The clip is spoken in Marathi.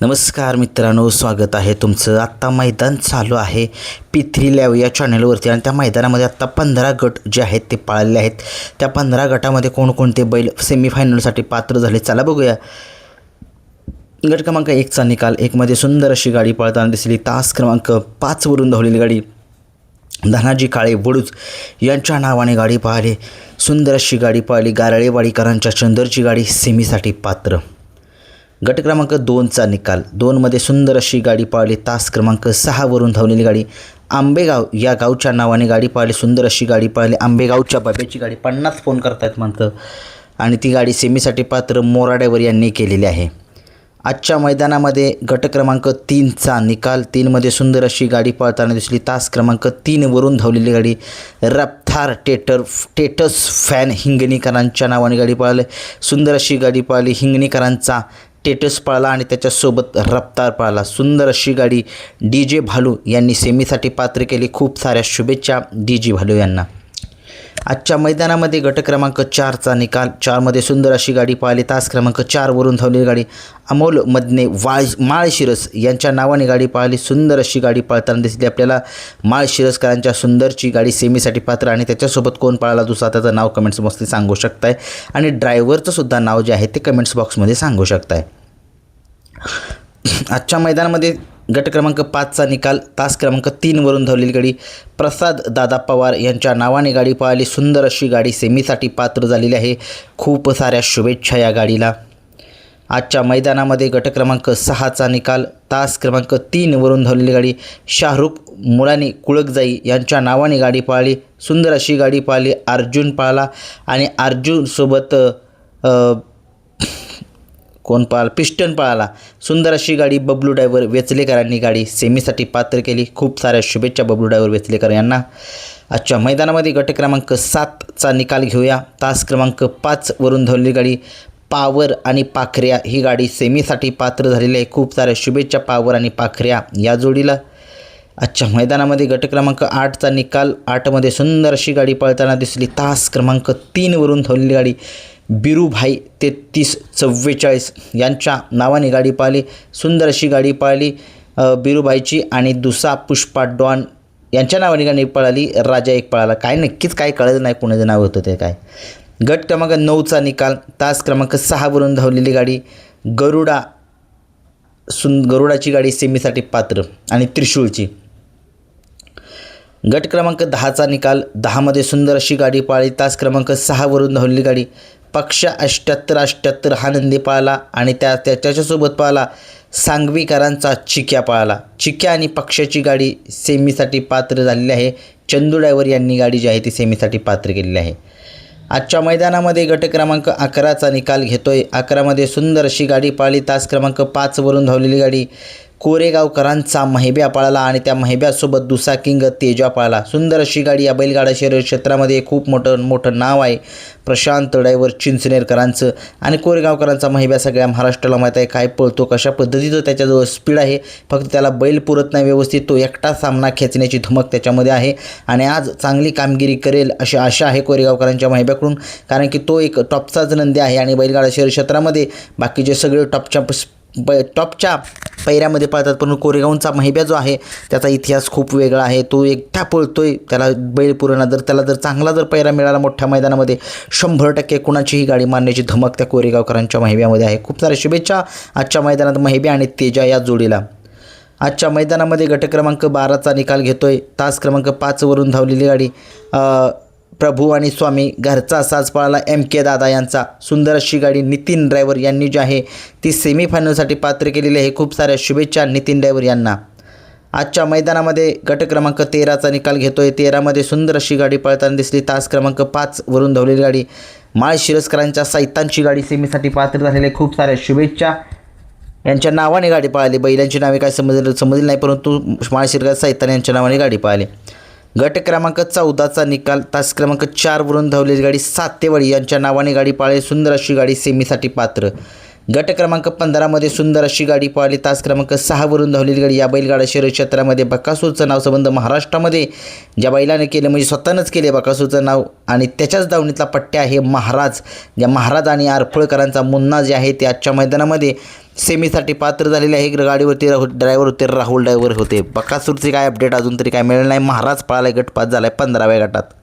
नमस्कार मित्रांनो, स्वागत आहे तुमचं. आत्ता मैदान चालू आहे P3 लाईव्ह या चॅनलवरती आणि त्या मैदानामध्ये आत्ता 15 गट जे आहेत ते पाळलेले आहेत. त्या 15 गटामध्ये कोणकोणते बैल सेमीफायनलसाठी पात्र झाले चला बघूया. गट क्रमांक 1चा निकाल. 1मध्ये सुंदर अशी गाडी पळताना दिसली. तास क्रमांक 5वरून धावलेली गाडी धनाजी काळे बुडूज यांच्या नावाने गाडी पाहिली. सुंदर अशी गाडी पाहिली. गारळेवाडीकरांच्या चंदरची गाडी सेमीसाठी पात्र. गट क्रमांक 2चा निकाल. 2मध्ये सुंदर अशी गाडी पाहिली. तास क्रमांक 6वरून धावलेली गाडी आंबेगाव या गावच्या नावाने गाडी पाहिली. सुंदर अशी गाडी पाहिली. आंबेगावच्या बाब्याची गाडी 50 फोन करतायत म्हणतं आणि ती गाडी सेमीसाठी पात्र मोराडेवर यांनी केलेली आहे. आजच्या मैदानामध्ये गट क्रमांक 3चा निकाल. 3मध्ये सुंदर अशी गाडी पळताना दिसली. तास क्रमांक 3वरून धावलेली गाडी रफ्तार टेटस फॅन हिंगणीकरांच्या नावाने गाडी पळाली. सुंदर अशी गाडी पळाली. हिंगणीकरांचा टेटस पळाला आणि त्याच्यासोबत रफ्तार पळाला. सुंदर अशी गाडी DJ भालू यांनी सेमीसाठी पात्र केली. खूप साऱ्या शुभेच्छा DJ भालू यांना. आजच्या मैदानामध्ये गट क्रमांक 4चा निकाल. 4मध्ये सुंदर अशी गाडी पाहिली. तास क्रमांक 4वरून धावलेली गाडी अमोल मदने माळशिरस यांच्या नावाने गाडी पाहिली. सुंदर अशी गाडी पळताना दिसली आपल्याला. माळशिरसकरांच्या सुंदरची गाडी सेमीसाठी पात्र आणि त्याच्यासोबत कोण पळाला दुसरा त्याचं नाव कमेंट्स बॉक्समध्ये सांगू शकताय आणि ड्रायव्हरचं सुद्धा नाव जे आहे ते कमेंट्स बॉक्समध्ये सांगू शकताय. आजच्या मैदानामध्ये गट क्रमांक 5चा निकाल. तास क्रमांक 3वरून धावलेली गाडी प्रसाद दादा पवार यांच्या नावाने गाडी पाहिली. सुंदर अशी गाडी सेमीसाठी पात्र झालेली आहे. खूप साऱ्या शुभेच्छा या गाडीला. आजच्या मैदानामध्ये गट क्रमांक 6चा निकाल. तास क्रमांक 3वरून धावलेली गाडी शाहरुख मुलानी कुळकजाई यांच्या नावाने गाडी पाहिली. सुंदर अशी गाडी पाहिली. अर्जुन पळाला आणि अर्जुनसोबत कोण पळाला पिस्टन पळाला. सुंदर अशी गाडी बबलू ड्रायव्हर वेचलेकरांनी गाडी सेमीसाठी पात्र केली. खूप साऱ्या शुभेच्छा बबलू ड्रायव्हर वेचलेकर यांना. आजच्या मैदानामध्ये गट क्रमांक 7चा निकाल घेऊया. तास क्रमांक 5वरून धावलेली गाडी पावर आणि पाखऱ्या ही गाडी सेमीसाठी पात्र झालेली आहे. खूप साऱ्या शुभेच्छा पावर आणि पाखऱ्या या जोडीला. आजच्या मैदानामध्ये गट क्रमांक 8चा निकाल. 8मध्ये सुंदर अशी गाडी पळताना दिसली. तास क्रमांक 3वरून धावलेली गाडी बिरूभाई 3344 यांच्या नावाने गाडी पाहिली. सुंदर अशी गाडी पाहिली बिरूभाईची आणि दुसरा पुष्पा डॉन यांच्या नावाने गाडी पळाली. राजा एक पळाला. काय नक्कीच काय कळलं नाही कोणाचं नाव होतं ते काय. गट क्रमांक 9चा निकाल. तास क्रमांक 6वरून धावलेली गाडी गरुडाची गाडी सेमीसाठी पात्र आणि त्रिशूळची. गट क्रमांक 10चा निकाल. 10मध्ये सुंदर अशी गाडी पाळली. तास क्रमांक 6वरून धावलेली गाडी पक्ष 78 हा नंदी पाळला आणि त्याच्यासोबत पाळला सांगवीकरांचा चिक्या पाळला. चिक्या आणि पक्षाची गाडी सेमीसाठी पात्र झालेली आहे. चंदू ड्रायव्हर यांनी गाडी जी आहे ती सेमीसाठी पात्र केलेली आहे. आजच्या मैदानामध्ये गट क्रमांक 11चा निकाल घेतोय. 11मध्ये सुंदर अशी गाडी पाळली. तास क्रमांक 5वरून धावलेली गाडी कोरेगावकरांचा महिब्या पळाला आणि त्या महिब्यासोबत दुसरा किंग तेजा पळाला. सुंदर अशी गाडी. या बैलगाडा शर्यत क्षेत्रामध्ये खूप मोठं नाव आहे प्रशांत ड्रायव्हर चिंचनेरकरांचं आणि कोरेगावकरांचा महिब्या सगळ्या महाराष्ट्राला माहीत आहे. काय पळतो कशा पद्धतीचं त्याच्याजवळ स्पीड आहे. फक्त त्याला बैल पुरत नाही व्यवस्थित. तो एकटा सामना खेचण्याची धमक त्याच्यामध्ये आहे आणि आज चांगली कामगिरी करेल अशी आशा आहे कोरेगावकरांच्या महिब्याकडून, कारण की तो एक टॉपचाच नंदी आहे आणि बैलगाडा शर्यत क्षेत्रामध्ये बाकीचे सगळे टॉपच्या पैऱ्यामध्ये पळतात, पण कोरेगावचा महिब्या जो आहे त्याचा इतिहास खूप वेगळा आहे. तो एकटा पळतोय. त्याला बैल पुरणा त्याला जर चांगला पैरा मिळाला मोठ्या मैदानामध्ये 100% कुणाचीही गाडी मारण्याची धमक त्या कोरेगावकरांच्या महिब्यामध्ये आहे. खूप साऱ्या शुभेच्छा आजच्या मैदानात महिब्या आणि तेजा या जोडीला. आजच्या मैदानामध्ये गट क्रमांक 12चा निकाल घेतोय. तास क्रमांक 5वरून धावलेली गाडी प्रभू आणि स्वामी घरचा साज पळाला MK दादा यांचा. सुंदर अशी गाडी नितीन ड्रायव्हर यांनी जी आहे ती सेमीफायनलसाठी पात्र केलेली आहे. खूप साऱ्या शुभेच्छा नितीन ड्रायव्हर यांना. आजच्या मैदानामध्ये गट क्रमांक 13चा निकाल घेतोय. 13मध्ये सुंदर अशी गाडी पळताना दिसली. तास क्रमांक 5वरून धावलेली गाडी माळशिरसकरांच्या सैतानची गाडी सेमीसाठी पात्र झालेली आहे. खूप साऱ्या शुभेच्छा. यांच्या नावाने गाडी पळाली. बैलांची नावे काय समजली नाही, परंतु माळशिरस सैतान यांच्या नावाने गाडी पळाली. गट क्रमांक 14चा निकाल. तास क्रमांक 4वरून धावलेली गाडी सातेवाडी यांच्या नावाने गाडी पाळली. सुंदर अशी गाडी सेमीसाठी पात्र. गट क्रमांक 15मध्ये सुंदर अशी गाडी पळाली. तास क्रमांक 6वरून धावलेली गाडी. या बैलगाडा शर्यत क्षेत्रामध्ये बकासूरचं नाव संबंध महाराष्ट्रामध्ये ज्या बैलाने केलं म्हणजे स्वतःनंच केले बकासूरचं नाव आणि त्याच्याच दावणीतला पट्ट्या आहे महाराज. ज्या महाराज आणि आरफळकरांचा मुन्ना जे आहे ते आजच्या मैदानामध्ये सेमीसाठी पात्र झालेले आहे. गाडीवरती ड्रायव्हर होते, राहुल ड्रायव्हर होते. बकासूरचे काय अपडेट अजून तरी काय मिळालं नाही. महाराज पळाला, गट पास झाला आहे 15व्या गटात.